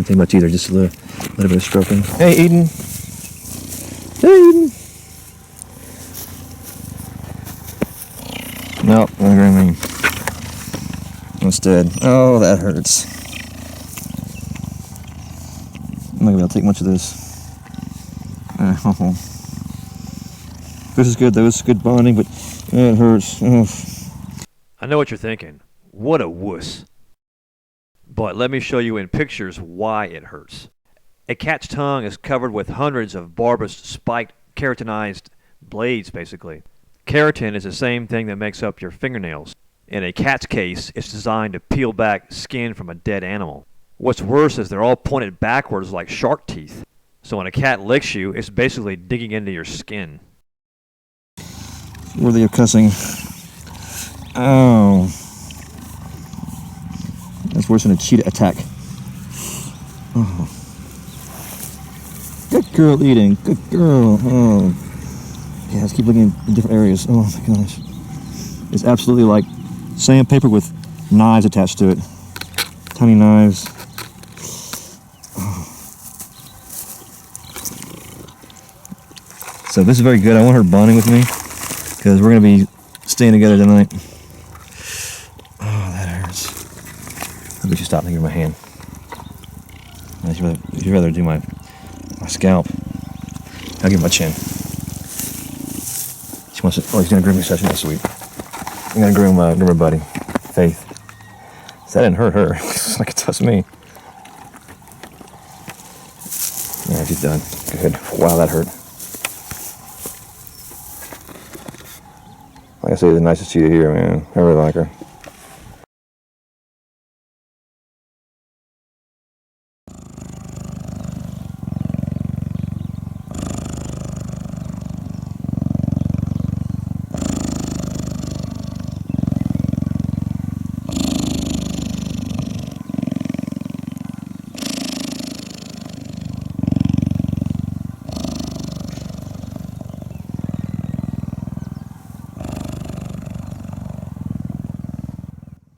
I think about Cheetah, just a little bit of stroking. Hey, Eden. Hey, Eden. Nope, not grooming. Instead. Oh, that hurts. I'm not gonna be able to take much of this. This is good though, it's good bonding, but it hurts. Oh. I know what you're thinking. What a wuss. But let me show you in pictures why it hurts. A cat's tongue is covered with hundreds of barbous, spiked, keratinized blades, basically. Keratin is the same thing that makes up your fingernails. In a cat's case, it's designed to peel back skin from a dead animal. What's worse is they're all pointed backwards like shark teeth. So when a cat licks you, it's basically digging into your skin. Worthy of cussing. Oh. That's worse than a cheetah attack. Oh. Good girl, Eden. Good girl. Oh. Yeah, let's keep looking in different areas. Oh my gosh. It's absolutely like sandpaper with knives attached to it. Tiny knives. Oh. So this is very good. I want her bonding with me because we're going to be staying together tonight. Oh, that hurts. I bet you stop thinking of my hand. You'd rather do my scalp. I'll give my chin. She wants to, he's going to groom me session this week. I'm going to groom her buddy, Faith. So that didn't hurt her. It's like it does me. Yeah, she's done. Good. Wow, that hurt. Like I say, the nicest cheetah here, man. I really like her.